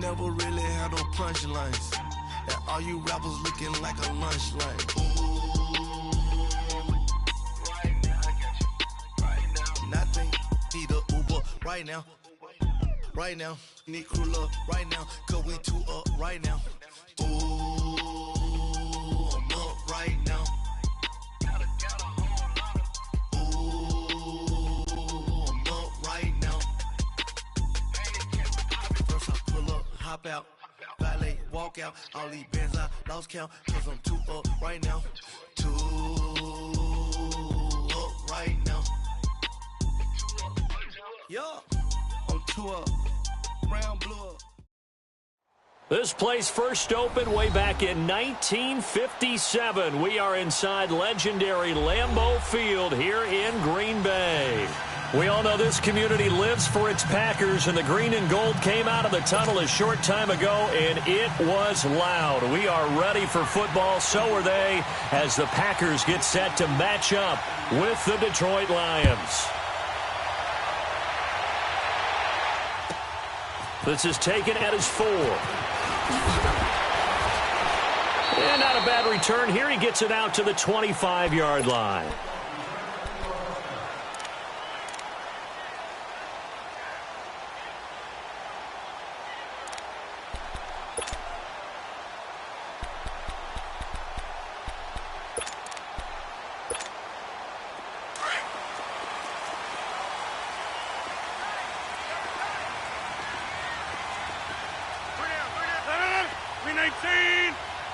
never really had no punchlines. And all you rappers looking like a lunch line. Right now, I got you. Right now. Nothing. Need a Uber right now. Right now. Need crew love right now. Cause we two up right now. Ooh, I'm up right now. Got a whole lot of. Ooh, I'm up right now. First I pull up, hop out. Valet, walk out, all these bands I lost count, cause I'm too up right now. Too up right now. Yeah, I'm too up. Brown, blue up. This place first opened way back in 1957. We are inside legendary Lambeau Field here in Green Bay. We all know this community lives for its Packers, and the green and gold came out of the tunnel a short time ago, and it was loud. We are ready for football, so are they, as the Packers get set to match up with the Detroit Lions. This is taken at his 4. And not a bad return here. He gets it out to the 25-yard line.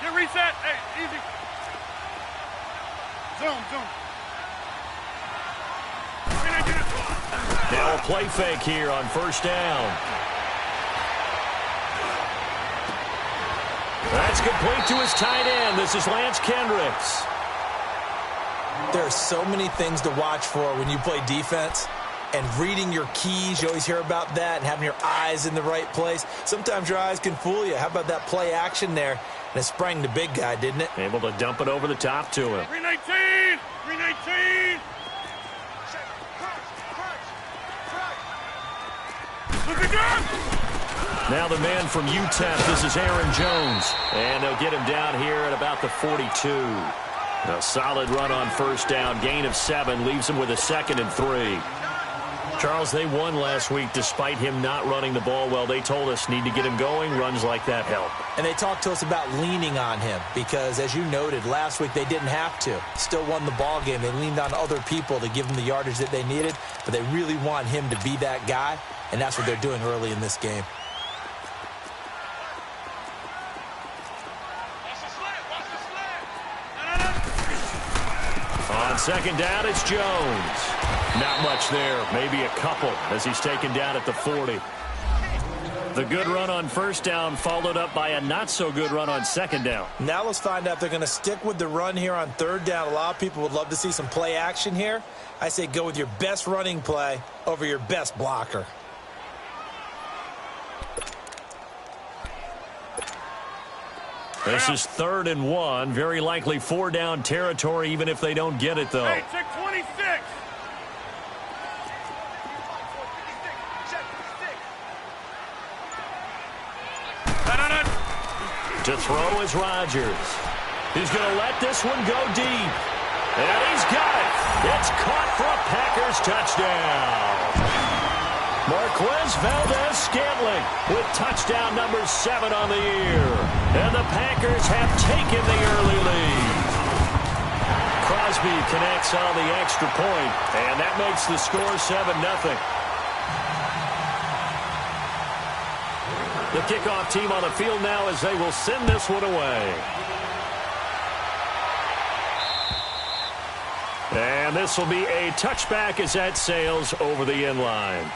Get reset. Hey, easy. Zoom. Now a play fake here on first down. That's complete to his tight end. This is Lance Kendricks. There are so many things to watch for when you play defense. And reading your keys, you always hear about that, and having your eyes in the right place. Sometimes your eyes can fool you. How about that play action there? And it sprang the big guy, didn't it? Able to dump it over the top to him. 319! 319! Look at that! Now the man from UTEP, this is Aaron Jones. And they'll get him down here at about the 42. A solid run on first down, gain of 7, leaves him with a 2nd and 3. Charles, they won last week despite him not running the ball well. They told us need to get him going. Runs like that help. And they talked to us about leaning on him because, as you noted, last week they didn't have to. Still won the ball game. They leaned on other people to give them the yardage that they needed, but they really want him to be that guy, and that's what they're doing early in this game. On second down, it's Jones. Not much there, maybe a couple as he's taken down at the 40. The good run on first down followed up by a not-so-good run on second down. Now let's find out if they're going to stick with the run here on third down. A lot of people would love to see some play action here. I say go with your best running play over your best blocker. This is 3rd and 1. Very likely 4-down territory, even if they don't get it, though. Hey, check 26. To throw is Rodgers. He's going to let this one go deep. And he's got it. It's caught for a Packers touchdown. Marquez Valdez-Scantling with touchdown number 7 on the year. And the Packers have taken the early lead. Crosby connects on the extra point, and that makes the score 7-0. The kickoff team on the field now as they will send this one away. And this will be a touchback as that sails over the end line.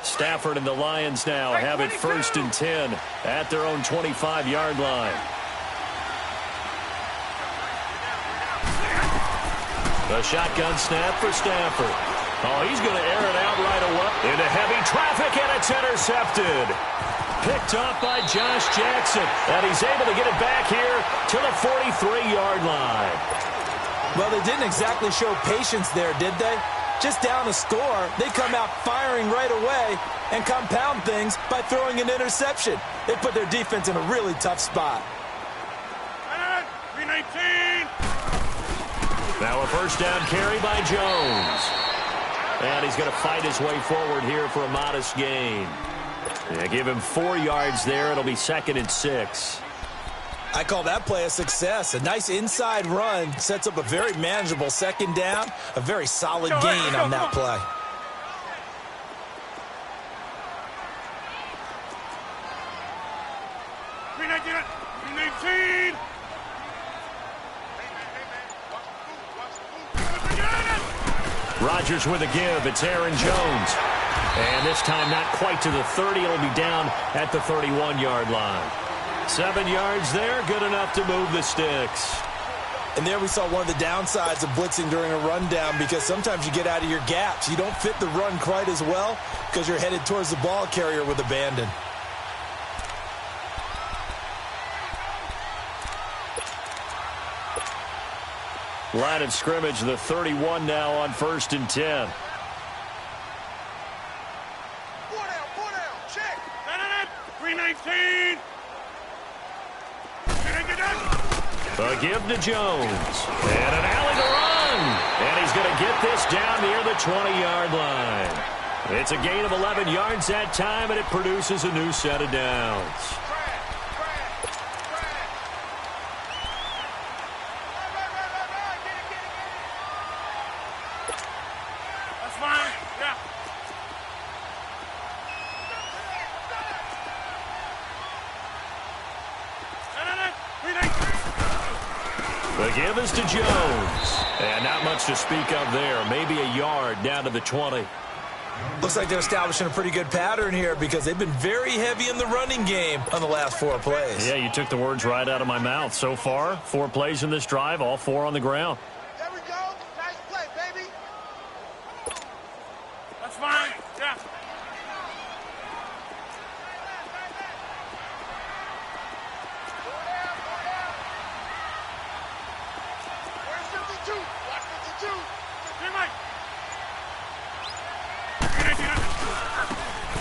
Stafford and the Lions now have it 1st and 10 at their own 25-yard line. The shotgun snap for Stafford. Oh, he's going to air it out right away into heavy traffic, and it's intercepted. Picked off by Josh Jackson. And he's able to get it back here to the 43-yard line. Well, they didn't exactly show patience there, did they? Just down a score, they come out firing right away and compound things by throwing an interception. They put their defense in a really tough spot. 319. Now a first down carry by Jones. And he's going to fight his way forward here for a modest gain. Yeah, give him 4 yards there. It'll be 2nd and 6. I call that play a success. A nice inside run sets up a very manageable second down. A very solid gain on that play. Rodgers with a give. It's Aaron Jones. And this time not quite to the 30. It'll be down at the 31-yard line. 7 yards there, good enough to move the sticks. And there we saw one of the downsides of blitzing during a rundown, because sometimes you get out of your gaps. You don't fit the run quite as well because you're headed towards the ball carrier with abandon. Line of scrimmage, the 31 now on 1st and 10. Four down, check. 319. A give to Jones. And an alley to run. And he's going to get this down near the 20-yard line. It's a gain of 11 yards that time, and it produces a new set of downs. The give is to Jones. And not much to speak of there. Maybe a yard down to the 20. Looks like they're establishing a pretty good pattern here, because they've been very heavy in the running game on the last 4 plays. Yeah, you took the words right out of my mouth. So far, 4 plays in this drive, all 4 on the ground. There we go. Nice play, baby. That's fine. Yeah.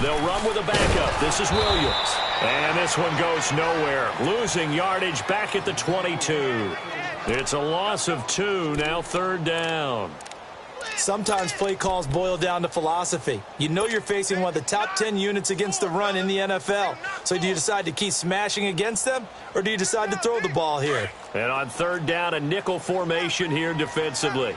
They'll run with a backup. This is Williams. And this one goes nowhere. Losing yardage back at the 22. It's a loss of 2, now 3rd down. Sometimes play calls boil down to philosophy. You know you're facing one of the top 10 units against the run in the NFL. So do you decide to keep smashing against them, or do you decide to throw the ball here? And on 3rd down, a nickel formation here defensively.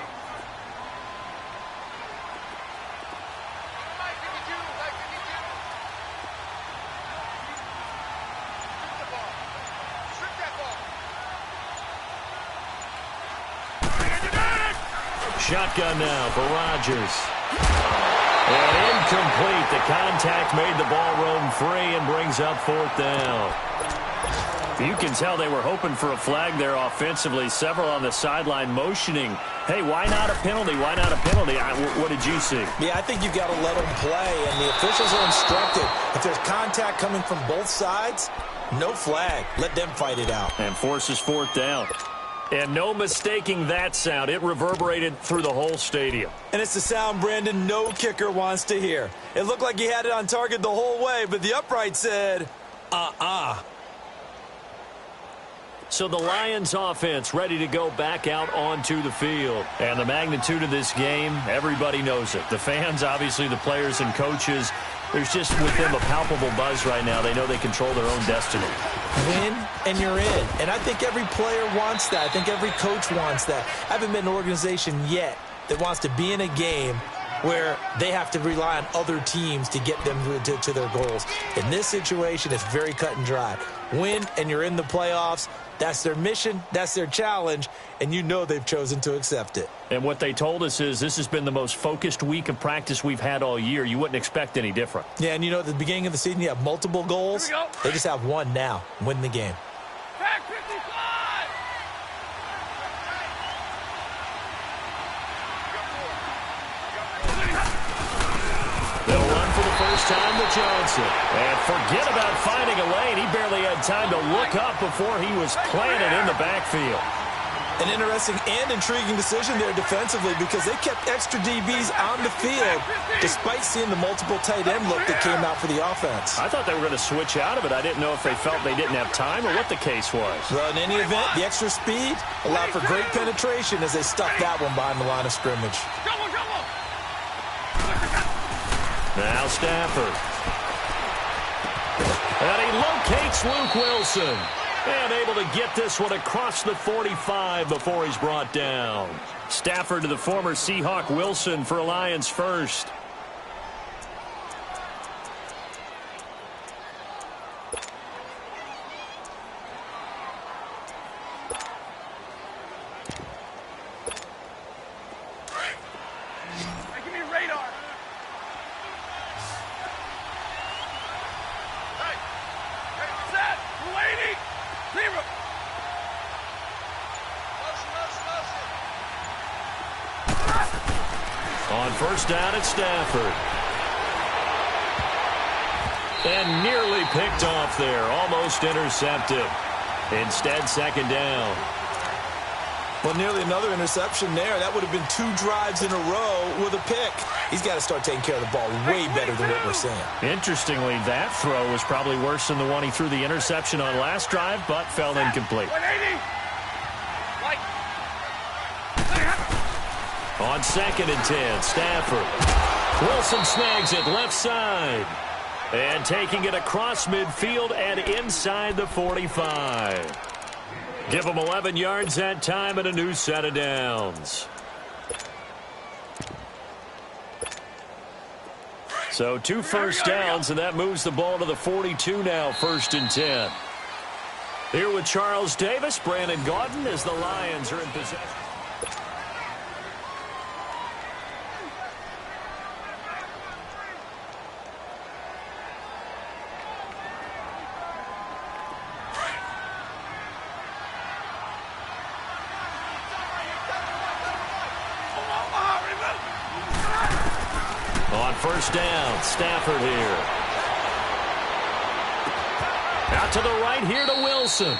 Shotgun now for Rodgers. And incomplete. The contact made the ball roam free and brings up 4th down. You can tell they were hoping for a flag there offensively. Several on the sideline motioning. Hey, why not a penalty? Why not a penalty? What did you see? Yeah, I think you've got to let them play, and the officials are instructed. If there's contact coming from both sides, no flag. Let them fight it out. And forces 4th down. And no mistaking that sound. It reverberated through the whole stadium. And it's the sound Brandon no kicker wants to hear. It looked like he had it on target the whole way, but the upright said, So the Lions offense ready to go back out onto the field. And the magnitude of this game, everybody knows it. The fans, obviously the players and coaches. There's just with them a palpable buzz right now. They know they control their own destiny. Win and you're in. And I think every player wants that. I think every coach wants that. I haven't been an organization yet that wants to be in a game where they have to rely on other teams to get them to their goals. In this situation, it's very cut and dry. Win and you're in the playoffs. That's their mission. That's their challenge. And you know they've chosen to accept it. And what they told us is this has been the most focused week of practice we've had all year. You wouldn't expect any different. Yeah, and you know at the beginning of the season you have multiple goals. They just have one now. Win the game. Back 55. They'll run for the first this time to Johnson. And forget about finding a lane. He barely had time to look up before he was planted in the backfield. An interesting and intriguing decision there defensively because they kept extra DBs on the field despite seeing the multiple tight end look that came out for the offense. I thought they were going to switch out of it. I didn't know if they felt they didn't have time or what the case was. Well, in any event, the extra speed allowed for great penetration as they stuck that one behind the line of scrimmage. Now Stafford. And he locates Luke Wilson. And able to get this one across the 45 before he's brought down. Stafford to the former Seahawk Wilson for Lions first. Give me radar. Hey, set, waiting. Zero. On first down, it's Stafford. And nearly picked off there. Almost intercepted. Instead, second down. Well, nearly another interception there. That would have been 2 drives in a row with a pick. He's got to start taking care of the ball way better than what we're seeing. Interestingly, that throw was probably worse than the one he threw the interception on last drive, but fell incomplete. 180. On second and 10, Stafford. Wilson snags it left side. And taking it across midfield and inside the 45. Give him 11 yards that time and a new set of downs. So 2 first downs, and that moves the ball to the 42 now, first and 10. Here with Charles Davis, Brandon Gaudin as the Lions are in possession. On first down, Stafford here. Out to the right here to Wilson.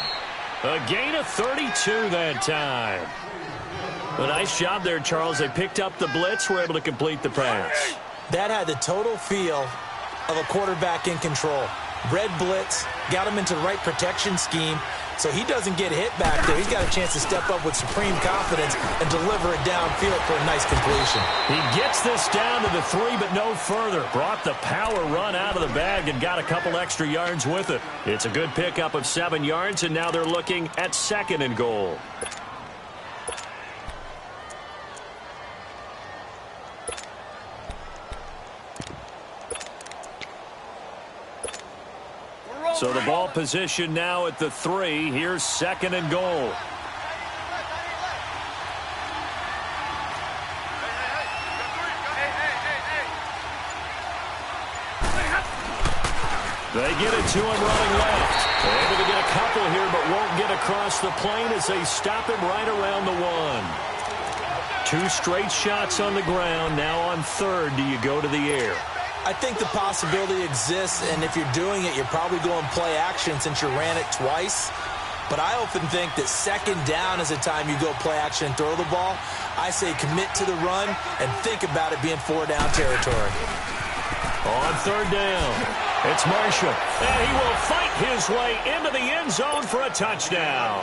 A gain of 32 that time. A nice job there, Charles. They picked up the blitz, were able to complete the pass. That had the total feel of a quarterback in control. Red blitz, got him into the right protection scheme, so he doesn't get hit back there. He's got a chance to step up with supreme confidence and deliver it downfield for a nice completion. He gets this down to the 3, but no further. Brought the power run out of the bag and got a couple extra yards with it. It's a good pickup of 7 yards, and now they're looking at second and goal. So the ball position now at the 3. Here's second and goal. They get it to him running left. Able to get a couple here, but won't get across the plane as they stop him right around the 1. 2 straight shots on the ground. Now on third, do you go to the air? I think the possibility exists, and if you're doing it, you're probably going play action since you ran it twice. But I often think that second down is the time you go play action and throw the ball. I say commit to the run and think about it being 4-down territory. On third down, it's Marshall, and he will fight his way into the end zone for a touchdown.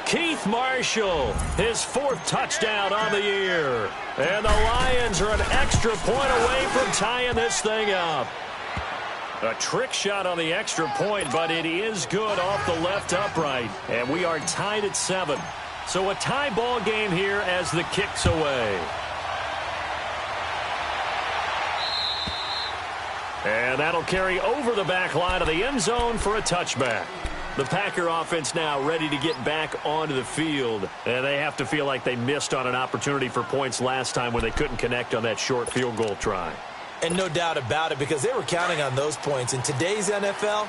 Keith Marshall, his 4th touchdown on the year. And the Lions are an extra point away from tying this thing up. A trick shot on the extra point, but it is good off the left upright. And we are tied at 7. So a tie ball game here as the kick's away. And that'll carry over the back line of the end zone for a touchback. The Packer offense now ready to get back onto the field. And they have to feel like they missed on an opportunity for points last time when they couldn't connect on that short field goal try. And no doubt about it, because they were counting on those points. In today's NFL,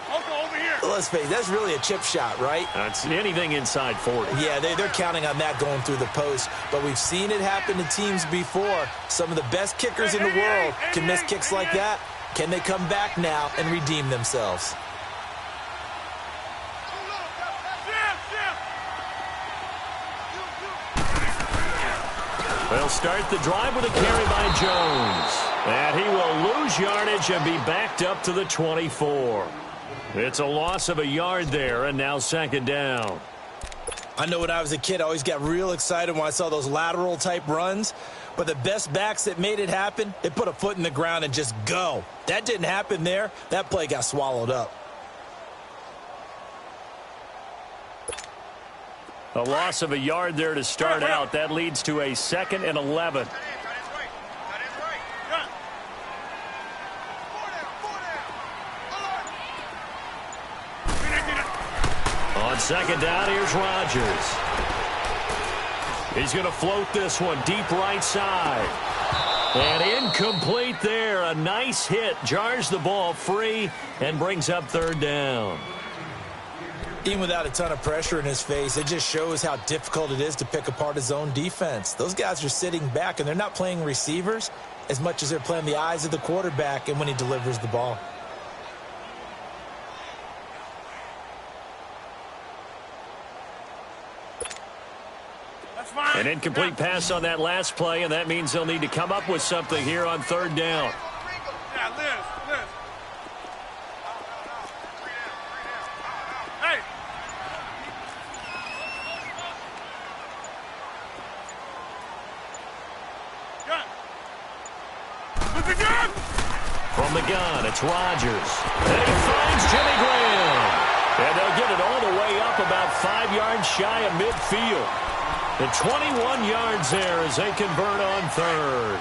let's face it, that's really a chip shot, right? It's anything inside 40. Yeah, they're counting on that going through the post. But we've seen it happen to teams before. Some of the best kickers in the world can miss kicks like that. Can they come back now and redeem themselves? They'll start the drive with a carry by Jones. And he will lose yardage and be backed up to the 24. It's a loss of a yard there, and now second down. I know when I was a kid, I always got real excited when I saw those lateral-type runs. But the best backs that made it happen, they put a foot in the ground and just go. That didn't happen there. That play got swallowed up. A loss of a yard there to start out. That leads to a 2nd and 11. On second down, here's Rodgers. He's going to float this one deep right side. And incomplete there. A nice hit. Jars the ball free and brings up third down. Even without a ton of pressure in his face, it just shows how difficult it is to pick apart his own defense. Those guys are sitting back, and they're not playing receivers as much as they're playing the eyes of the quarterback and when he delivers the ball. An incomplete pass on that last play, and that means they'll need to come up with something here on third down. Yeah, Liz. Hey. Gun. Look at gun. From the gun, it's Rodgers. And he finds Jimmy Graham. And they'll get it all the way up about 5 yards shy of midfield. The 21 yards there as they convert on third.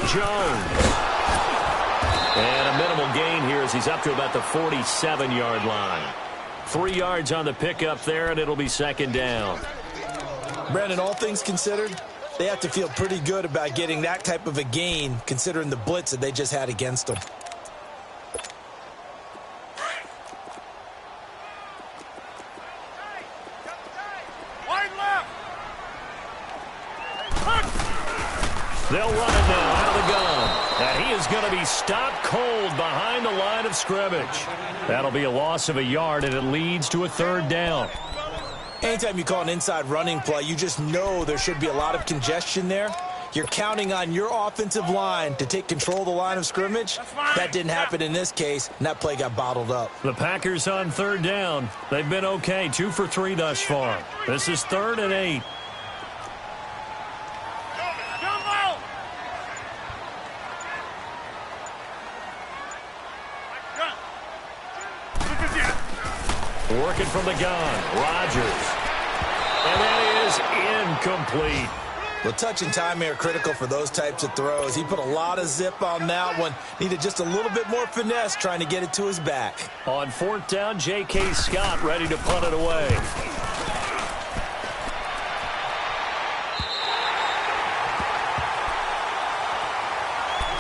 Jones. And a minimal gain here as he's up to about the 47-yard line. 3 yards on the pickup there, and it'll be second down. Brandon, all things considered, they have to feel pretty good about getting that type of a gain considering the blitz that they just had against them. They'll run it now out of the gun. And he is going to be stopped cold behind the line of scrimmage. That'll be a loss of a yard, and it leads to a third down. Anytime you call an inside running play, you just know there should be a lot of congestion there. You're counting on your offensive line to take control of the line of scrimmage. That didn't happen in this case, and that play got bottled up. The Packers on third down. They've been okay, 2 for 3 thus far. This is 3rd and 8. Working from the gun, Rodgers. And that is incomplete. The touch and timing are critical for those types of throws. He put a lot of zip on that one. Needed just a little bit more finesse trying to get it to his back. On 4th down, J.K. Scott ready to punt it away.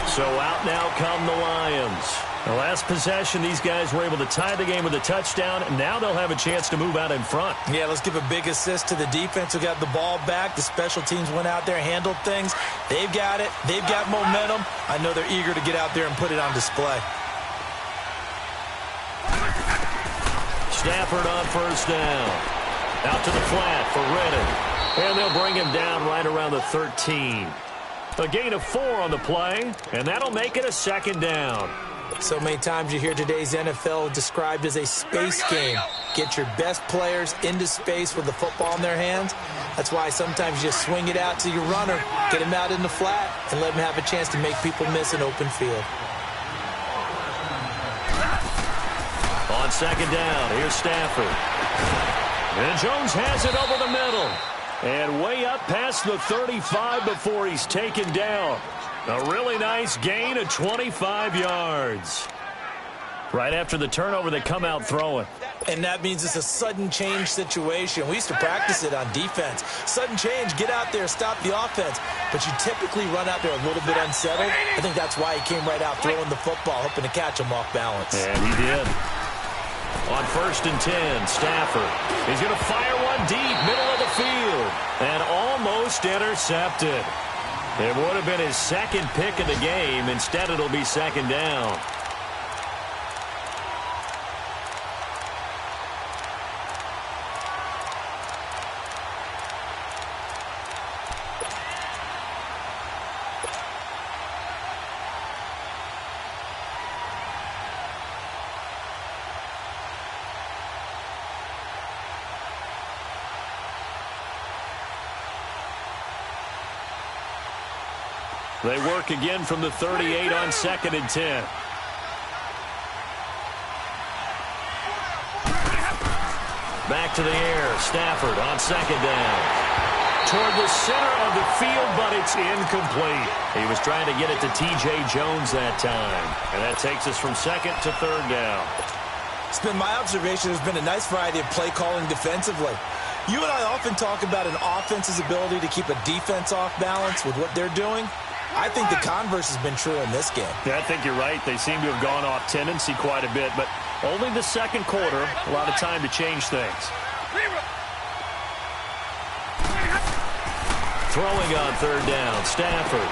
So out now come the Lions. The last possession, these guys were able to tie the game with a touchdown, and now they'll have a chance to move out in front. Yeah, let's give a big assist to the defense who got the ball back. The special teams went out there, handled things. They've got it. They've got momentum. I know they're eager to get out there and put it on display. Stafford on 1st down. Out to the flat for Redden. And they'll bring him down right around the 13. A gain of 4 on the play, and that'll make it a 2nd down. So many times you hear today's NFL described as a space game. Get your best players into space with the football in their hands. That's why sometimes you just swing it out to your runner, get him out in the flat, and let him have a chance to make people miss an open field. On 2nd down, here's Stafford. And Jones has it over the middle. And way up past the 35 before he's taken down. A really nice gain of 25 yards. Right after the turnover, they come out throwing. And that means it's a sudden change situation. We used to practice it on defense. Sudden change, get out there, stop the offense. But you typically run out there a little bit unsettled. I think that's why he came right out throwing the football, hoping to catch him off balance. And he did. On 1st and 10, Stafford. He's going to fire one deep, middle of the field. And almost intercepted. It would have been his second pick of the game. Instead, it'll be 2nd down. They work again from the 38 on 2nd and 10. Back to the air. Stafford on 2nd down. Toward the center of the field, but it's incomplete. He was trying to get it to T.J. Jones that time. And that takes us from 2nd to 3rd down. It's been my observation there's been a nice variety of play calling defensively. You and I often talk about an offense's ability to keep a defense off balance with what they're doing. I think the converse has been true in this game. Yeah, I think you're right. They seem to have gone off tendency quite a bit, but only the 2nd quarter, a lot of time to change things. Throwing on 3rd down, Stafford.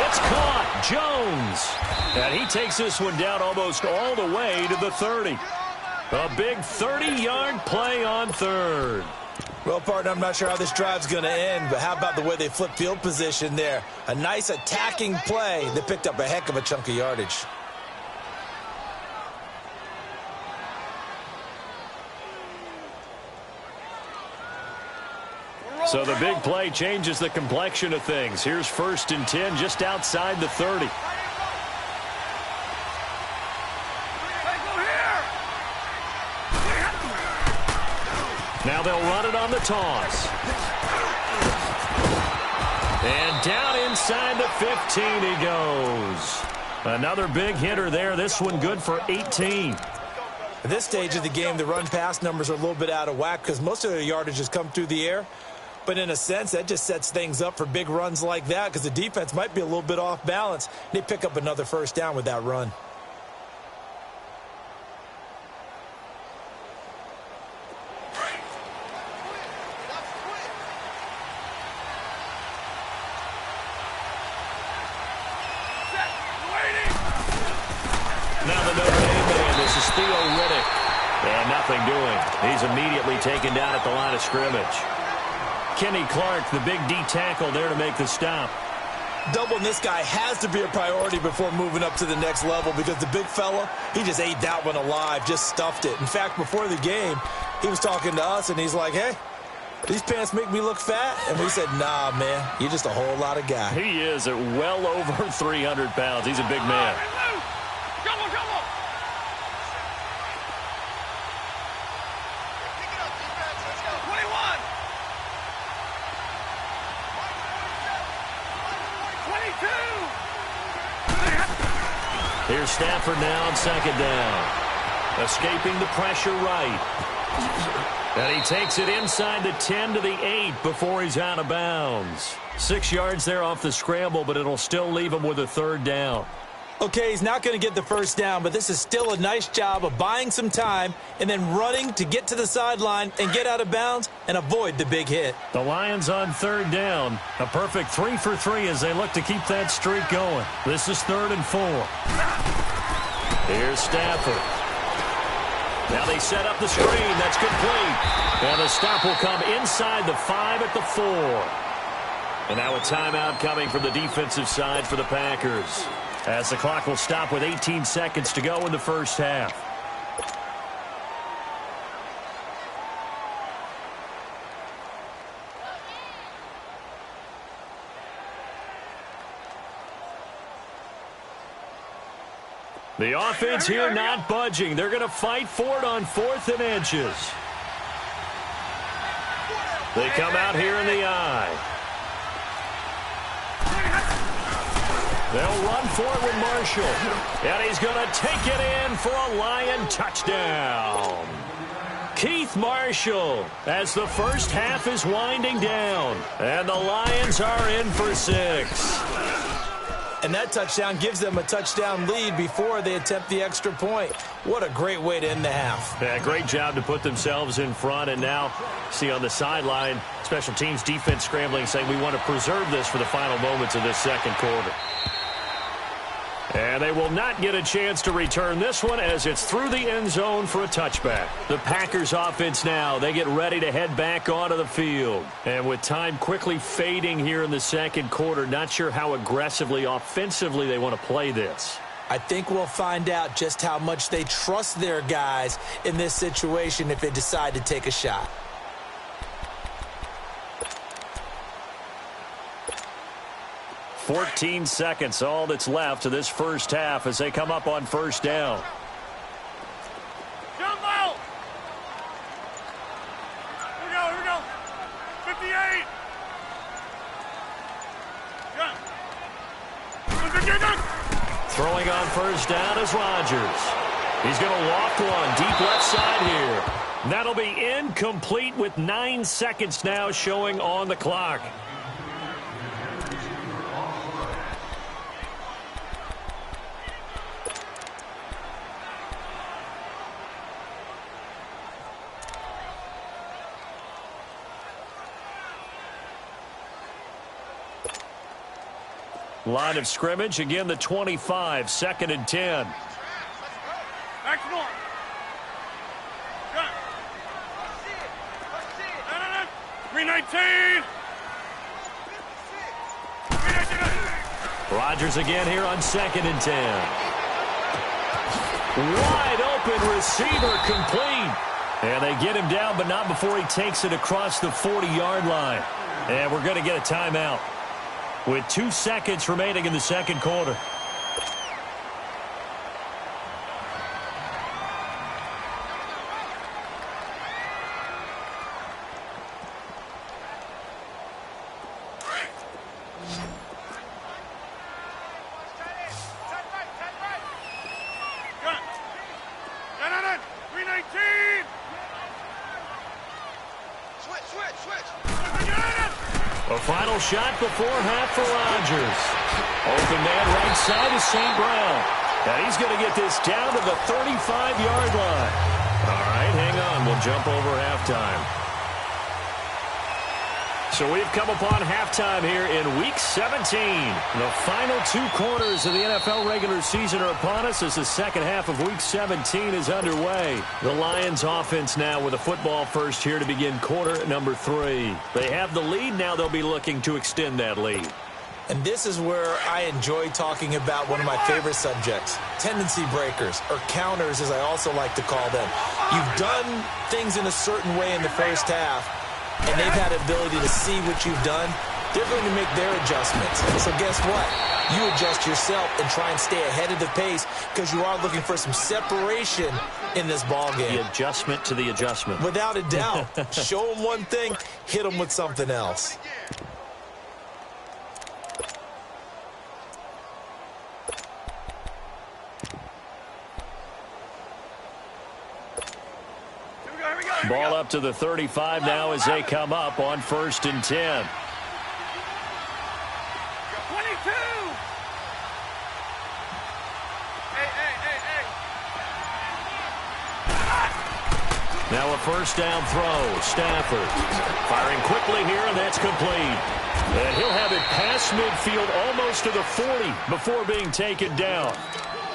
It's caught, Jones. And he takes this one down almost all the way to the 30. A big 30-yard play on 3rd. Well, partner, I'm not sure how this drive's going to end, but how about the way they flip field position there? A nice attacking play. They picked up a heck of a chunk of yardage. So the big play changes the complexion of things. Here's 1st and 10 just outside the 30. Now they'll run it on the toss. And down inside the 15 he goes. Another big hitter there. This one good for 18. At this stage of the game, the run-pass numbers are a little bit out of whack because most of their yardage has come through the air. But in a sense, that just sets things up for big runs like that because the defense might be a little bit off balance. They pick up another 1st down with that run. Now the Notre Dame man, this is Theo Riddick. And nothing doing. He's immediately taken down at the line of scrimmage. Kenny Clark, the big D tackle there to make the stop. Doubling this guy has to be a priority before moving up to the next level because the big fella, he just ate that one alive, just stuffed it. In fact, before the game, he was talking to us, and he's like, hey, these pants make me look fat? And we said, nah, man, you're just a whole lot of guy. He is at well over 300 pounds. He's a big man. Come on, come on. Here's Stafford now on 2nd down. Escaping the pressure right. And he takes it inside the 10 to the 8 before he's out of bounds. 6 yards there off the scramble, but it'll still leave him with a 3rd down. Okay, he's not going to get the 1st down, but this is still a nice job of buying some time and then running to get to the sideline and get out of bounds and avoid the big hit. The Lions on 3rd down. A perfect 3 for 3 as they look to keep that streak going. This is 3rd and 4. Here's Stafford. Now they set up the screen. That's complete. And the stop will come inside the 5 at the 4. And now a timeout coming from the defensive side for the Packers, as the clock will stop with 18 seconds to go in the 1st half. The offense here not budging. They're going to fight for it on 4th and inches. They come out here in the I. They'll run for it with Marshall. And he's going to take it in for a Lion touchdown. Keith Marshall as the first half is winding down. And the Lions are in for 6. And that touchdown gives them a touchdown lead before they attempt the extra point. What a great way to end the half. Yeah, great job to put themselves in front. And now, see on the sideline, special teams defense scrambling, saying we want to preserve this for the final moments of this second quarter. And they will not get a chance to return this one as it's through the end zone for a touchback. The Packers offense now, they get ready to head back onto the field. And with time quickly fading here in the second quarter, not sure how aggressively, offensively they want to play this. I think we'll find out just how much they trust their guys in this situation if they decide to take a shot. "14 seconds, all that's left to this first half as they come up on first down. Jumbo! Here we go. 58! Jump! Throwing on first down is Rodgers. He's going to loft one deep left side here. That'll be incomplete with 9 seconds now showing on the clock. Line of scrimmage, again the 25, 2nd and 10. Back to north. Jump. 319. Rodgers again here on 2nd and 10. Wide open receiver complete. And they get him down, but not before he takes it across the 40-yard line. And we're going to get a timeout with 2 seconds remaining in the second quarter. A final shot before half for Rodgers. Open man right side is St. Brown. And he's going to get this down to the 35-yard line. All right, hang on. We'll jump over halftime. So we've come upon halftime here in Week 17. The final 2 quarters of the NFL regular season are upon us as the second half of Week 17 is underway. The Lions offense now with a football first here to begin quarter number 3. They have the lead. Now they'll be looking to extend that lead. And this is where I enjoy talking about one of my favorite subjects, tendency breakers, or counters as I also like to call them. You've done things in a certain way in the first half, and they've had the ability to see what you've done. They're going to make their adjustments. So guess what? You adjust yourself and try and stay ahead of the pace because you are looking for some separation in this ball game. The adjustment to the adjustment. Without a doubt. Show them one thing, hit them with something else. Ball up to the 35 now as they come up on 1st and 10. 22. Now a first down throw. Stafford firing quickly here, and that's complete. And he'll have it past midfield almost to the 40 before being taken down.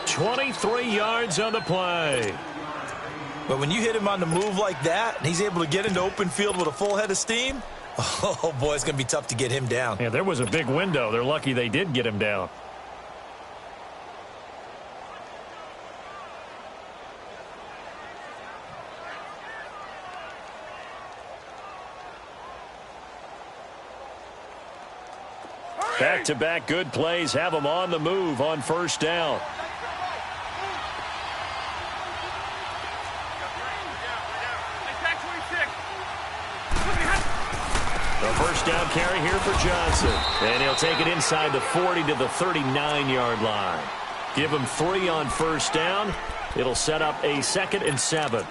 23 yards on the play. But when you hit him on the move like that, and he's able to get into open field with a full head of steam, oh, boy, it's going to be tough to get him down. Yeah, there was a big window. They're lucky they did get him down. Back-to-back good plays have them on the move on first down. A first down carry here for Johnson. And he'll take it inside the 40 to the 39-yard line. Give him 3 on first down. It'll set up a 2nd and 7.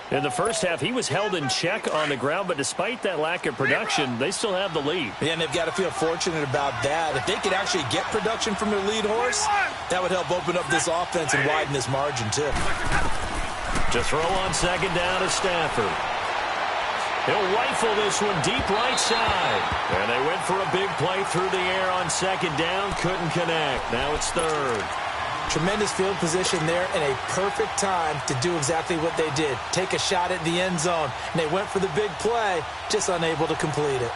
In the first half, he was held in check on the ground, but despite that lack of production, they still have the lead. Yeah, and they've got to feel fortunate about that. If they could actually get production from their lead horse, that would help open up this offense and widen this margin, too. To throw on second down is Stafford. He'll rifle this one deep right side. And they went for a big play through the air on second down. Couldn't connect. Now it's 3rd. Tremendous field position there and a perfect time to do exactly what they did. Take a shot at the end zone. And they went for the big play, just unable to complete it.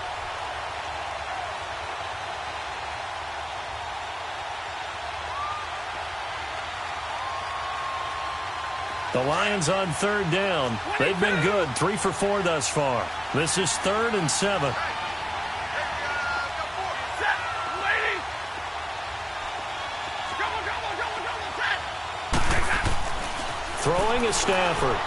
The Lions on 3rd down. They've been good, 3 for 4 thus far. This is 3rd and 7. Throwing is Stafford.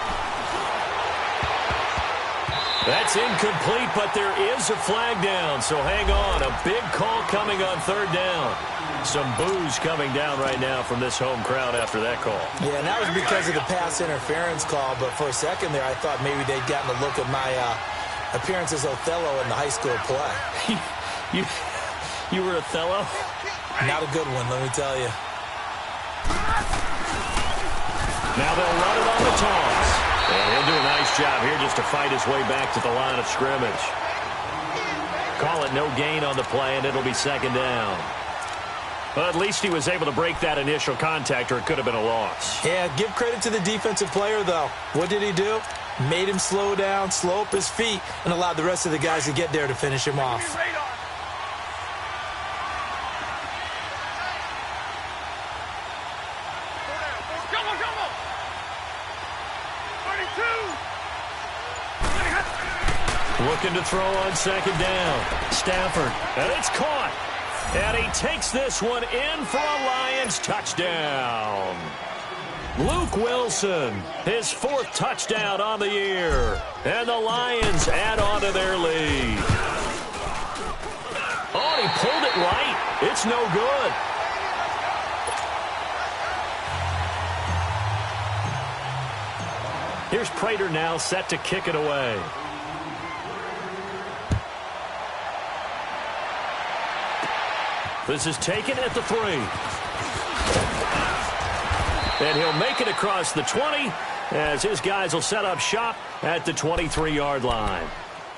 That's incomplete, but there is a flag down, so hang on. A big call coming on 3rd down. Some boos coming down right now from this home crowd after that call. Yeah, and that was because of the pass interference call, but for a second there I thought maybe they'd gotten a look at my appearance as Othello in the high school play. You were Othello? Not a good one, let me tell you. Now they'll run it on the toss. And he'll do a nice job here just to fight his way back to the line of scrimmage. Call it no gain on the play, and it'll be 2nd down. Well, at least he was able to break that initial contact, or it could have been a loss. Yeah, give credit to the defensive player, though. What did he do? Made him slow down, slow up his feet, and allowed the rest of the guys to get there to finish him off. Looking to throw on 2nd down. Stafford, and it's caught. And he takes this one in for a Lions touchdown. Luke Wilson, his 4th touchdown on the year. And the Lions add on to their lead. Oh, he pulled it right. It's no good. Here's Prater now set to kick it away. This is taken at the 3. And he'll make it across the 20 as his guys will set up shop at the 23-yard line.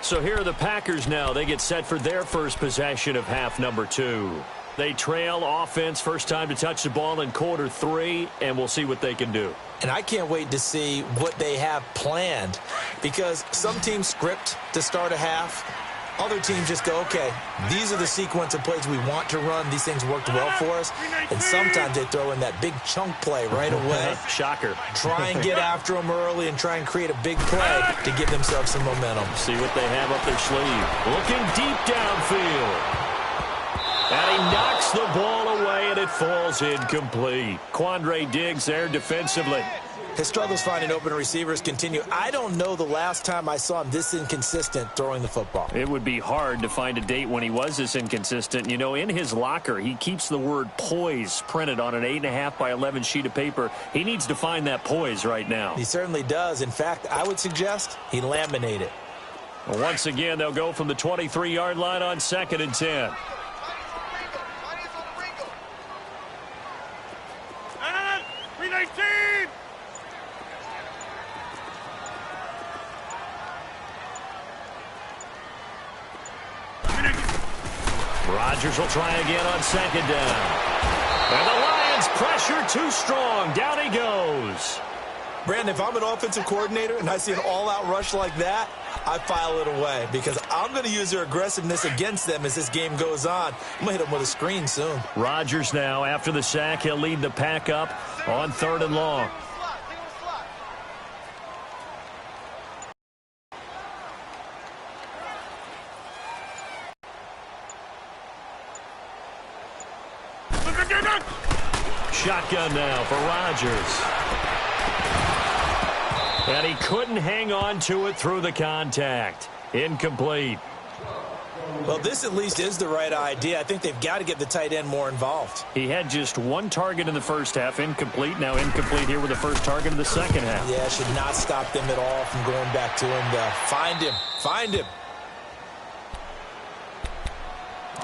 So here are the Packers now. They get set for their first possession of half number 2. They trail offense, first time to touch the ball in quarter 3, and we'll see what they can do. And I can't wait to see what they have planned, because some teams script to start a half. Other teams just go, okay, these are the sequence of plays we want to run. These things worked well for us. And sometimes they throw in that big chunk play right away. Shocker. Try and get after them early and try and create a big play to give themselves some momentum. See what they have up their sleeve. Looking deep downfield. And he knocks the ball away, and it falls incomplete. Quandre Diggs there defensively. His struggles finding open receivers continue. I don't know the last time I saw him this inconsistent throwing the football. It would be hard to find a date when he was this inconsistent. You know, in his locker, he keeps the word poise printed on an 8.5 by 11 sheet of paper. He needs to find that poise right now. He certainly does. In fact, I would suggest he laminate it. Once again, they'll go from the 23-yard line on 2nd and 10. Rodgers will try again on 2nd down. And the Lions pressure too strong. Down he goes. Brandon, if I'm an offensive coordinator and I see an all-out rush like that, I file it away because I'm going to use their aggressiveness against them as this game goes on. I'm going to hit them with a screen soon. Rodgers now, after the sack, he'll lead the pack up on 3rd and long. Shotgun now for Rodgers. And he couldn't hang on to it through the contact. Incomplete. Well, this at least is the right idea. I think they've got to get the tight end more involved. He had just one target in the first half, incomplete. Now incomplete here with the first target of the second half. Yeah, should not stop them at all from going back to him, though. Find him. Find him.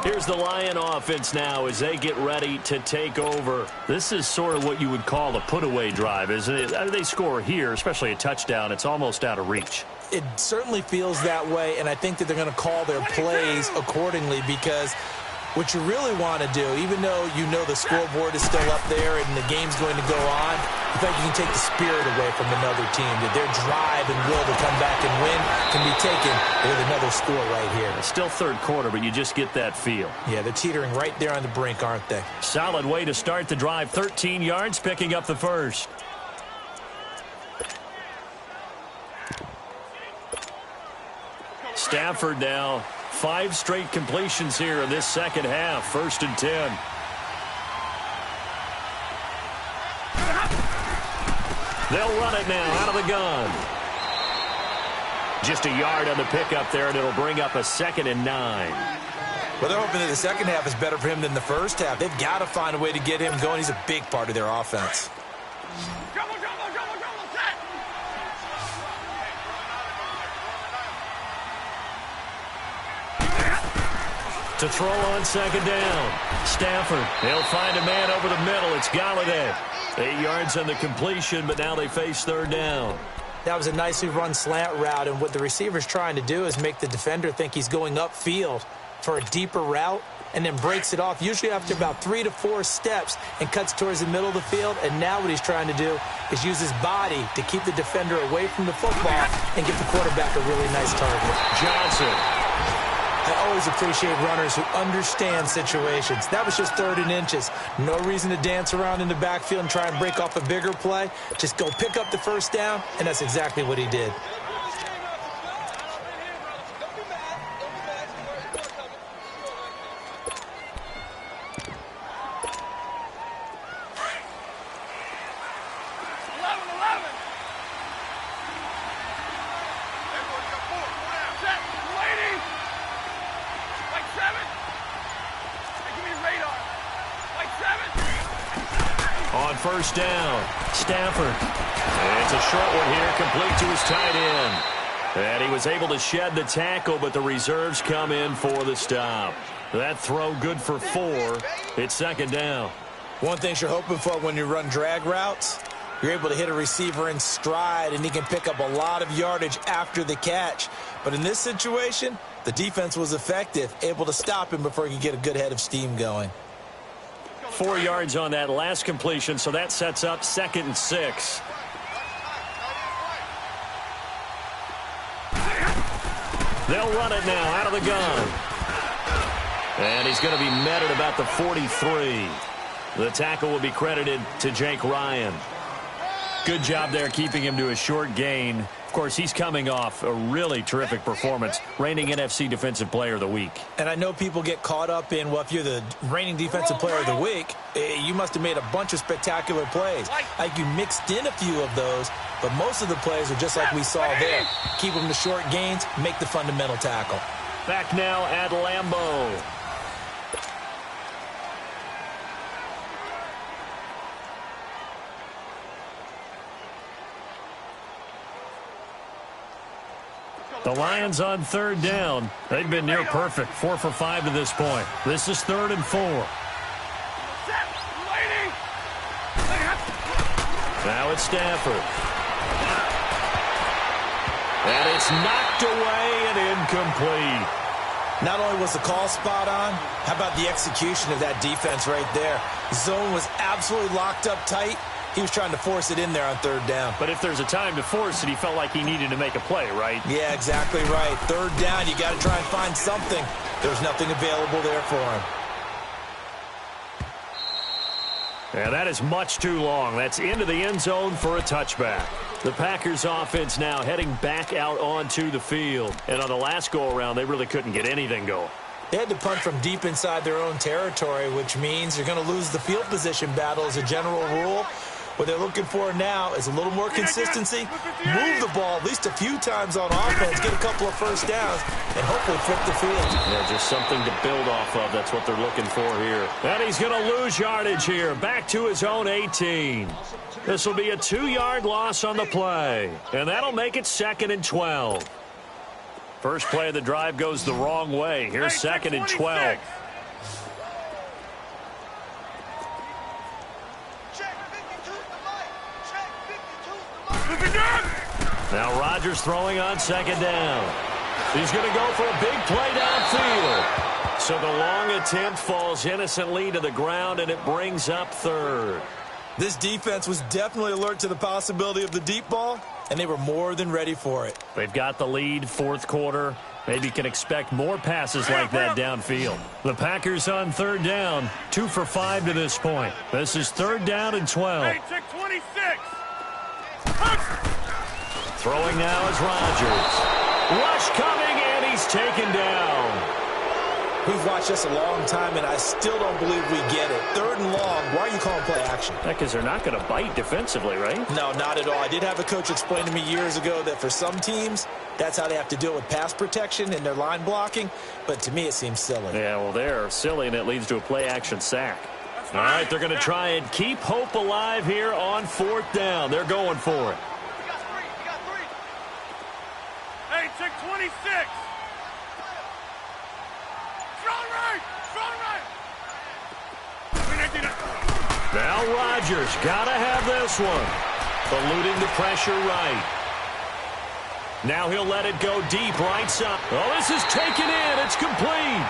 Here's the Lion offense now as they get ready to take over. This is sort of what you would call a put-away drive, isn't it? They score here, especially a touchdown. It's almost out of reach. It certainly feels that way, and I think that they're going to call their plays accordingly because what you really want to do, even though you know the scoreboard is still up there and the game's going to go on, I think you can take the spirit away from another team, that their drive and will to come back and win can be taken with another score right here. It's still third quarter, but you just get that feel. Yeah, they're teetering right there on the brink, aren't they? Solid way to start the drive. 13 yards, picking up the first. Stafford now, 5 straight completions here in this second half. 1st and 10. They'll run it now out of the gun. Just a yard on the pickup there, and it'll bring up a 2nd and 9. Well, they're hoping that the second half is better for him than the first half. They've got to find a way to get him going. He's a big part of their offense. To throw on 2nd down. Stafford, he'll find a man over the middle. It's Galladay. 8 yards on the completion, but now they face 3rd down. That was a nicely run slant route, and what the receiver's trying to do is make the defender think he's going upfield for a deeper route and then breaks it off, usually after about 3 to 4 steps, and cuts towards the middle of the field. And now what he's trying to do is use his body to keep the defender away from the football and give the quarterback a really nice target. Johnson. I always appreciate runners who understand situations. That was just 3rd and inches. No reason to dance around in the backfield and try and break off a bigger play. Just go pick up the 1st down, and that's exactly what he did. On 1st down, Stafford. And it's a short one here, complete to his tight end. And he was able to shed the tackle, but the reserves come in for the stop. That throw good for 4. It's 2nd down. One thing you're hoping for when you run drag routes, you're able to hit a receiver in stride, and he can pick up a lot of yardage after the catch. But in this situation, the defense was effective, able to stop him before he could get a good head of steam going. 4 yards on that last completion, so that sets up 2nd and 6. They'll run it now out of the gun. And he's going to be met at about the 43. The tackle will be credited to Jake Ryan. Good job there keeping him to a short gain. Of course, he's coming off a really terrific performance, reigning NFC Defensive Player of the Week. And I know people get caught up in, well, if you're the reigning Defensive Player of the Week, you must have made a bunch of spectacular plays. Like you mixed in a few of those, but most of the plays are just like we saw there. Keep them to short gains, make the fundamental tackle. Back now at Lambeau. The Lions on 3rd down. They've been near perfect, 4 for 5 to this point. This is 3rd and 4. Now it's Stafford. And it's knocked away and incomplete. Not only was the call spot on, how about the execution of that defense right there? Zone was absolutely locked up tight. He was trying to force it in there on 3rd down. But if there's a time to force it, he felt like he needed to make a play, right? Yeah, exactly right. 3rd down, you got to try and find something. There's nothing available there for him. Yeah, that is much too long. That's into the end zone for a touchback. The Packers offense now heading back out onto the field. And on the last go-around, they really couldn't get anything going. They had to punt from deep inside their own territory, which means you're going to lose the field position battle as a general rule. What they're looking for now is a little more consistency, move the ball at least a few times on offense, get a couple of first downs, and hopefully flip the field. Yeah, just something to build off of. That's what they're looking for here. And he's going to lose yardage here, back to his own 18. This will be a 2-yard loss on the play, and that'll make it 2nd and 12. First play of the drive goes the wrong way. Here's 2nd and 12. Now Rodgers throwing on 2nd down. He's going to go for a big play downfield. So the long attempt falls innocently to the ground, and it brings up 3rd. This defense was definitely alert to the possibility of the deep ball, and they were more than ready for it. They've got the lead, 4th quarter. Maybe can expect more passes like that downfield. The Packers on 3rd down, 2 for 5 to this point. This is 3rd down and 12. Hey, check 26. Throwing now is Rodgers. Rush coming, and he's taken down. We've watched this a long time, and I still don't believe we get it. 3rd and long, why are you calling play action? Because they're not going to bite defensively, right? No, not at all. I did have a coach explain to me years ago that for some teams, that's how they have to deal with pass protection and their line blocking. But to me, it seems silly. Yeah, well, they're silly, and it leads to a play action sack. All right, they're going to try and keep hope alive here on 4th down. They're going for it. We got three. Hey, check 26. Strong right. Now Rodgers got to have this one. Eluding the pressure right. Now he'll let it go deep right side. Oh, this is taken in. It's complete.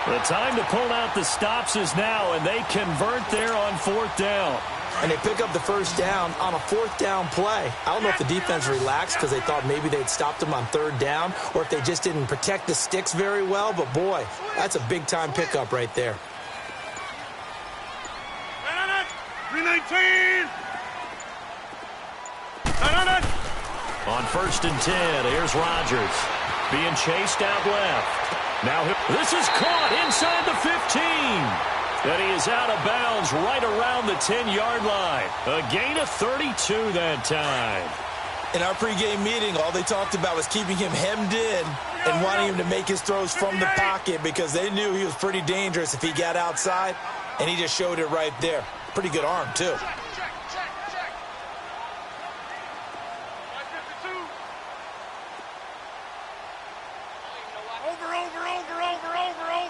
The time to pull out the stops is now, and they convert there on 4th down. And they pick up the first down on a 4th down play. I don't know if the defense relaxed because they thought maybe they'd stopped them on 3rd down, or if they just didn't protect the sticks very well. But, boy, that's a big-time pickup right there. 319. On 1st and 10, here's Rodgers. Being chased out left. Now this is caught inside the 15. And he is out of bounds right around the 10-yard line. A gain of 32 that time. In our pregame meeting, all they talked about was keeping him hemmed in and wanting him to make his throws from the pocket because they knew he was pretty dangerous if he got outside, and he just showed it right there. Pretty good arm, too.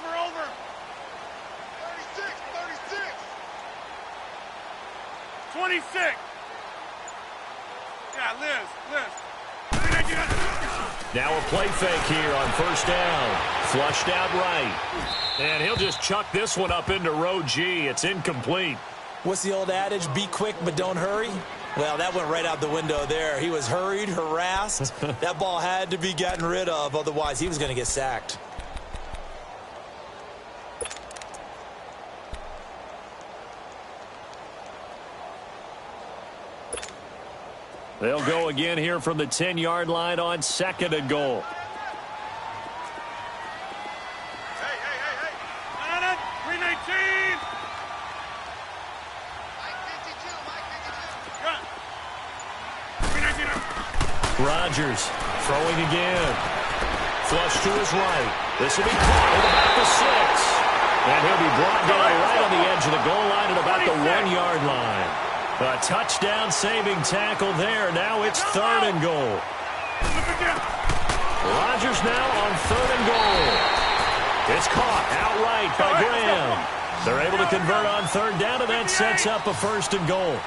Over. 26. Yeah, Liz. Now a play fake here on 1st down. Flushed out right. And he'll just chuck this one up into row G. It's incomplete. What's the old adage? Be quick, but don't hurry. Well, that went right out the window there. He was hurried, harassed. That ball had to be gotten rid of. Otherwise, he was going to get sacked. They'll go again here from the 10-yard line on 2nd and goal. Hey. 319. Rodgers throwing again. Flush to his right. This will be caught at about the 6. And he'll be brought down right on the edge of the goal line at about the 1-yard line. A touchdown saving tackle there. Now it's 3rd and goal. Rodgers now on 3rd and goal. It's caught outright by Graham. They're able to convert on 3rd down, and that sets up a 1st and goal.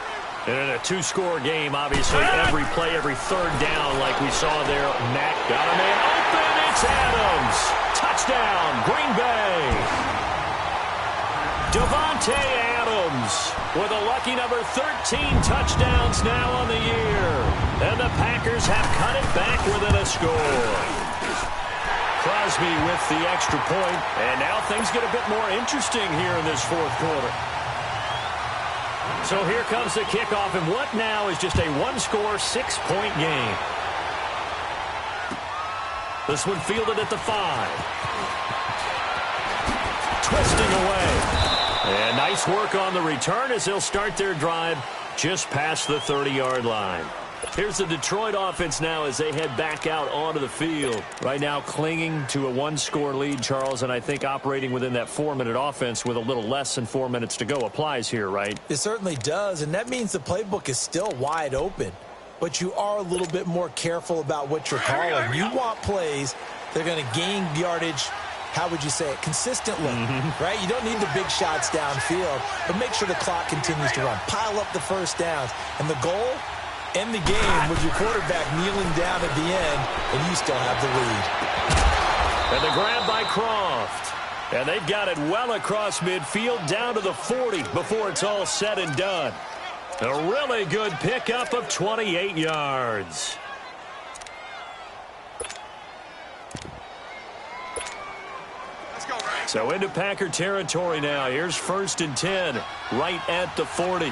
And in a 2-score game, obviously, every play, every 3rd down, like we saw there, Mack got a man open. It's Adams. Touchdown, Green Bay. Devontae Adams with a lucky number 13 touchdowns now on the year. And the Packers have cut it back within a score. Crosby with the extra point, and now things get a bit more interesting here in this 4th quarter. So here comes the kickoff, and what now is just a 1-score, 6-point game. This one fielded at the 5. Twisting away. And nice work on the return as they'll start their drive just past the 30-yard line. Here's the Detroit offense now as they head back out onto the field. Right now clinging to a one-score lead, Charles, and I think operating within that 4-minute offense with a little less than 4 minutes to go applies here, right? It certainly does, and that means the playbook is still wide open. But you are a little bit more careful about what you're calling. You want plays that are going to gain yardage, how would you say it, consistently, right? You don't need the big shots downfield, but make sure the clock continues to run. Pile up the first downs, and the goal, end the game with your quarterback kneeling down at the end, and you still have the lead. And the grab by Croft. And they've got it well across midfield down to the 40 before it's all said and done. A really good pickup of 28 yards. Let's go, man. So into Packer territory now. Here's 1st and 10, right at the 40.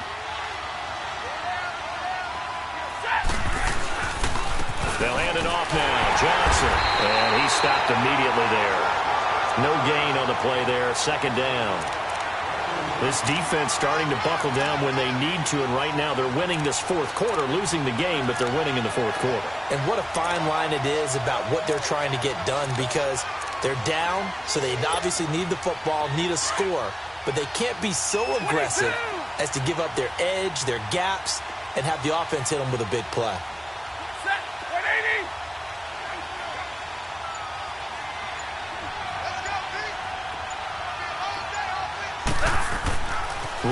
They'll hand it off now. Johnson. And he stopped immediately there. No gain on the play there. 2nd down. This defense starting to buckle down when they need to, and right now they're winning this 4th quarter, losing the game, but they're winning in the 4th quarter. And what a fine line it is about what they're trying to get done, because they're down, so they obviously need the football, need a score, but they can't be so aggressive as to give up their edge, their gaps, and have the offense hit them with a big play. Set. 180.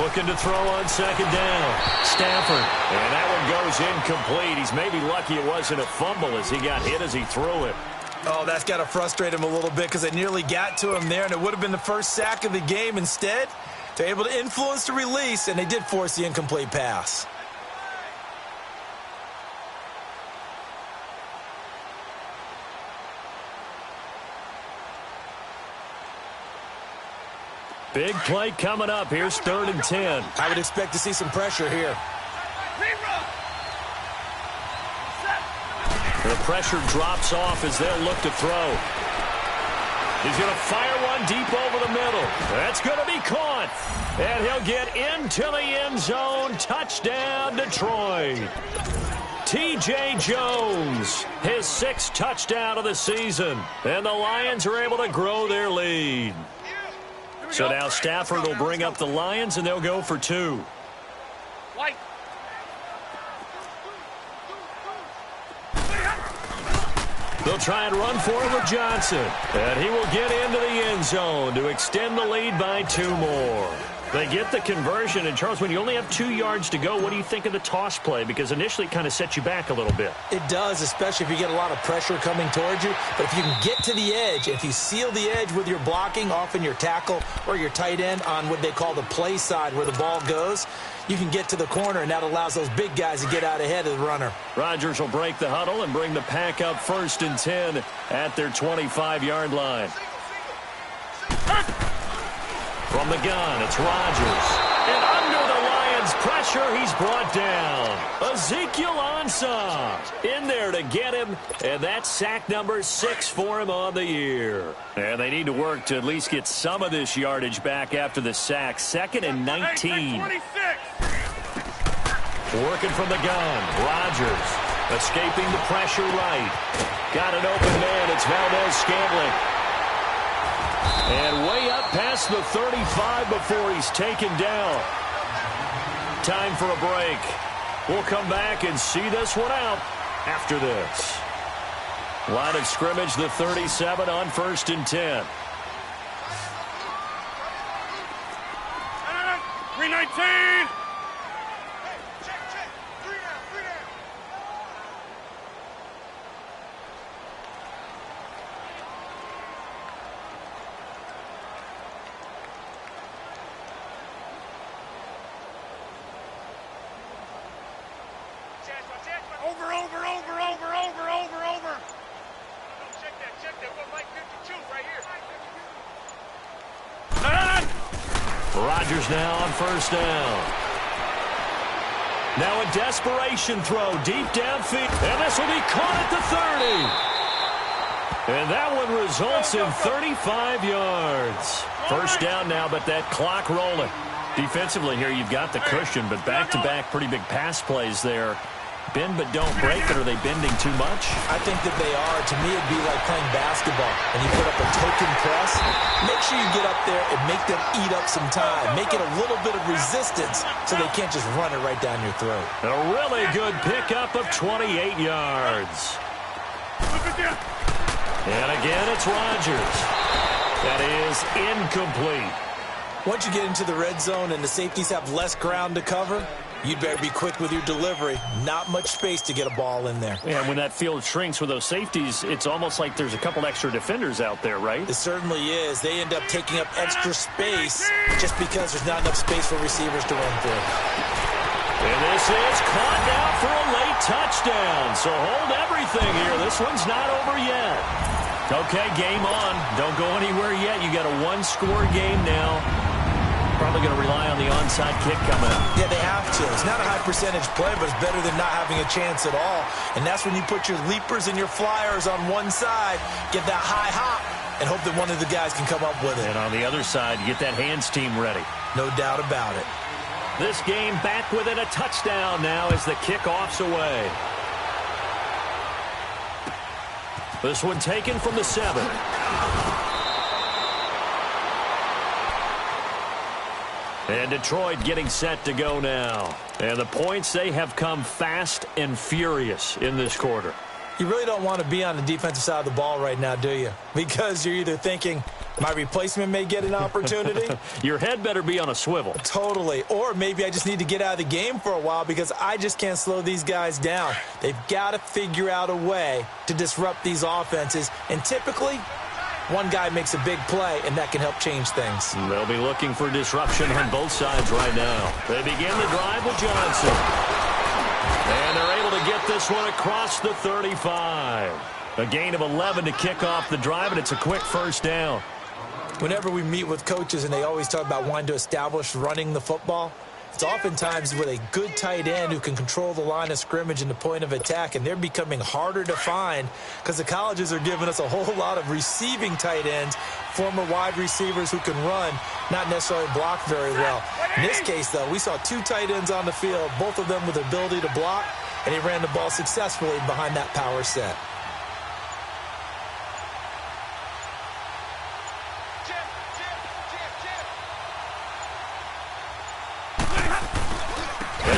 Looking to throw on 2nd down. Stafford. And that one goes incomplete. He's maybe lucky it wasn't a fumble as he got hit as he threw it. Oh, that's got to frustrate him a little bit because they nearly got to him there, and it would have been the first sack of the game. Instead, they're able to influence the release, and they did force the incomplete pass. Big play coming up. Here's 3rd and 10. I would expect to see some pressure here. The pressure drops off as they'll look to throw. He's going to fire one deep over the middle. That's going to be caught. And he'll get into the end zone. Touchdown, Detroit. T.J. Jones, his 6th touchdown of the season. And the Lions are able to grow their lead. So now Stafford will bring up the Lions, and they'll go for 2. White. They'll try and run for it with Johnson. And he will get into the end zone to extend the lead by 2 more. They get the conversion. And, Charles, when you only have 2 yards to go, what do you think of the toss play? Because initially it kind of sets you back a little bit. It does, especially if you get a lot of pressure coming towards you. But if you can get to the edge, if you seal the edge with your blocking, often your tackle or your tight end on what they call the play side where the ball goes, you can get to the corner, and that allows those big guys to get out ahead of the runner. Rodgers will break the huddle and bring the pack up 1st and 10 at their 25-yard line. From the gun, it's Rodgers. And under the Lions' pressure, he's brought down. Ezekiel Ansah in there to get him, and that's sack number 6 for him on the year. And they need to work to at least get some of this yardage back after the sack. 2nd and 19. Working from the gun, Rodgers escaping the pressure right. Got an open man, it's Valdez-Scantling. And way up past the 35 before he's taken down. Time for a break. We'll come back and see this one out after this. Line of scrimmage, the 37 on 1st and 10. 319. Over. Check that. What, Mike 52 right here. Rodgers now on 1st down. Now a desperation throw deep downfield. And this will be caught at the 30. And that one results in 35 yards. 1st down now, but that clock rolling. Defensively here, you've got the cushion, but back-to-back pretty big pass plays there. Bend but don't break it. Are they bending too much? I think that they are. To me, it'd be like playing basketball. And you put up a token press, make sure you get up there and make them eat up some time. Make it a little bit of resistance so they can't just run it right down your throat. A really good pickup of 28 yards. And again, it's Rodgers. That is incomplete. Once you get into the red zone and the safeties have less ground to cover, you'd better be quick with your delivery. Not much space to get a ball in there. Yeah, when that field shrinks with those safeties, it's almost like there's a couple extra defenders out there, right? It certainly is. They end up taking up extra space just because there's not enough space for receivers to run through. And this is caught now for a late touchdown. So hold everything here. This one's not over yet. Okay, game on. Don't go anywhere yet. You got a one-score game now. Probably going to rely on the onside kick coming up. Yeah, they have to. It's not a high percentage play, but it's better than not having a chance at all. And that's when you put your leapers and your flyers on one side, get that high hop, and hope that one of the guys can come up with it. And on the other side, you get that hands team ready. No doubt about it. This game back within a touchdown now as the kickoff's away. This one taken from the 7. And Detroit getting set to go now. And the points, they have come fast and furious in this quarter. You really don't want to be on the defensive side of the ball right now, do you? Because you're either thinking, my replacement may get an opportunity. Your head better be on a swivel. Totally. Or maybe I just need to get out of the game for a while because I just can't slow these guys down. They've got to figure out a way to disrupt these offenses. And typically, one guy makes a big play, and that can help change things. They'll be looking for disruption on both sides right now. They begin the drive with Johnson. And they're able to get this one across the 35. A gain of 11 to kick off the drive, and it's a quick first down. Whenever we meet with coaches and they always talk about wanting to establish running the football, it's oftentimes with a good tight end who can control the line of scrimmage and the point of attack, and they're becoming harder to find because the colleges are giving us a whole lot of receiving tight ends, former wide receivers who can run, not necessarily block very well. In this case, though, we saw 2 tight ends on the field, both of them with the ability to block, and he ran the ball successfully behind that power set.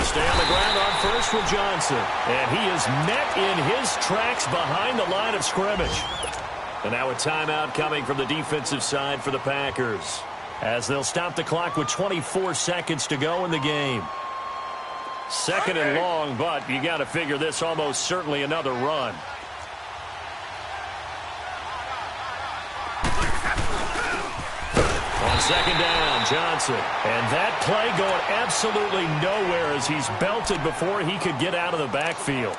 Stay on the ground on first with Johnson. And he is met in his tracks behind the line of scrimmage. And now a timeout coming from the defensive side for the Packers, as they'll stop the clock with 24 seconds to go in the game. Second and long, but you got to figure this almost certainly another run. On second down, Johnson. And that play going absolutely nowhere as he's belted before he could get out of the backfield.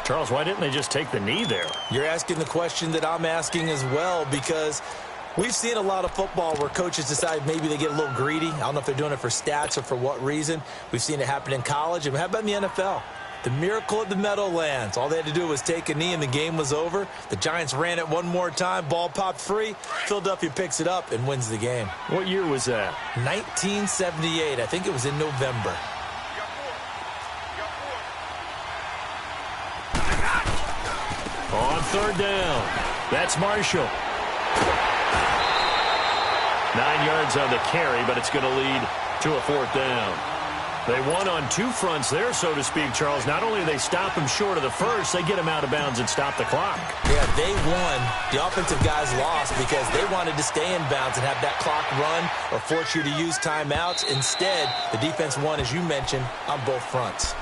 Charles, why didn't they just take the knee there? You're asking the question that I'm asking as well, because we've seen a lot of football where coaches decide maybe they get a little greedy. I don't know if they're doing it for stats or for what reason. We've seen it happen in college. And how about in the NFL? The miracle of the Meadowlands. All they had to do was take a knee and the game was over. The Giants ran it one more time. Ball popped free. Philadelphia picks it up and wins the game. What year was that? 1978. I think it was in November. On third down, that's Marshall. 9 yards on the carry, but it's going to lead to a fourth down. They won on 2 fronts there, so to speak, Charles. Not only do they stop him short of the first, they get him out of bounds and stop the clock. Yeah, they won. The offensive guys lost because they wanted to stay in bounds and have that clock run or force you to use timeouts. Instead, the defense won, as you mentioned, on both fronts.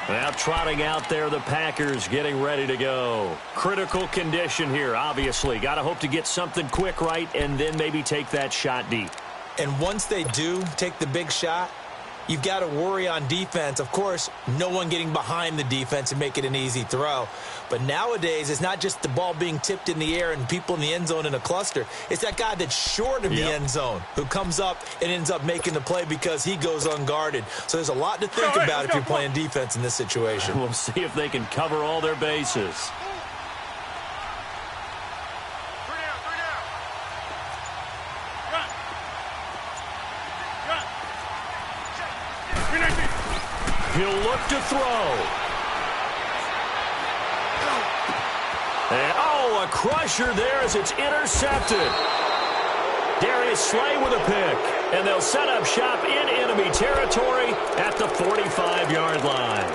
Now trotting out there, the Packers getting ready to go. Critical condition here, obviously. Got to hope to get something quick right and then maybe take that shot deep. And once they do take the big shot, you've got to worry on defense. Of course, no one getting behind the defense and make it an easy throw. But nowadays, it's not just the ball being tipped in the air and people in the end zone in a cluster. It's that guy that's short of the end zone who comes up and ends up making the play because he goes unguarded. So there's a lot to think about if you're playing defense in this situation. We'll see if they can cover all their bases. He'll look to throw. And, oh, a crusher there as it's intercepted. Darius Slay with a pick. And they'll set up shop in enemy territory at the 45-yard line.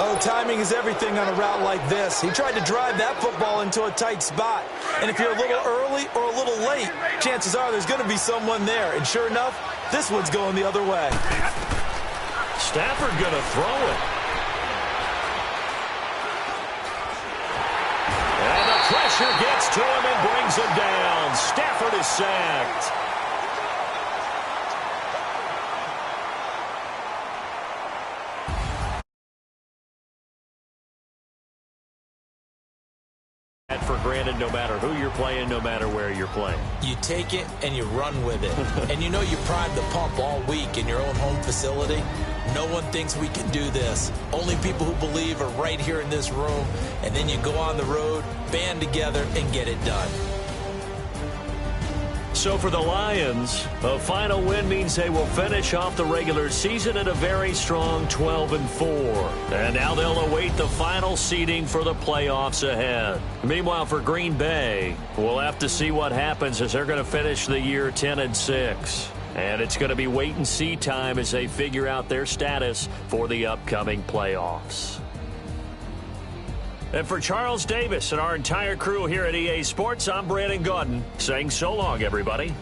Oh, timing is everything on a route like this. He tried to drive that football into a tight spot. And if you're a little early or a little late, chances are there's going to be someone there. And sure enough, this one's going the other way. Stafford going to throw it. And the pressure gets to him and brings him down. Stafford is sacked. For granted, no matter who you're playing, no matter where you're playing. You take it and you run with it. And you know you primed the pump all week in your own home facility. No one thinks we can do this. Only people who believe are right here in this room. And then you go on the road, band together, and get it done. So for the Lions, a final win means they will finish off the regular season at a very strong 12-4. And now they'll await the final seeding for the playoffs ahead. Meanwhile, for Green Bay, we'll have to see what happens as they're going to finish the year 10-6. And it's going to be wait-and-see time as they figure out their status for the upcoming playoffs. And for Charles Davis and our entire crew here at EA Sports, I'm Brandon Gaudin saying so long, everybody.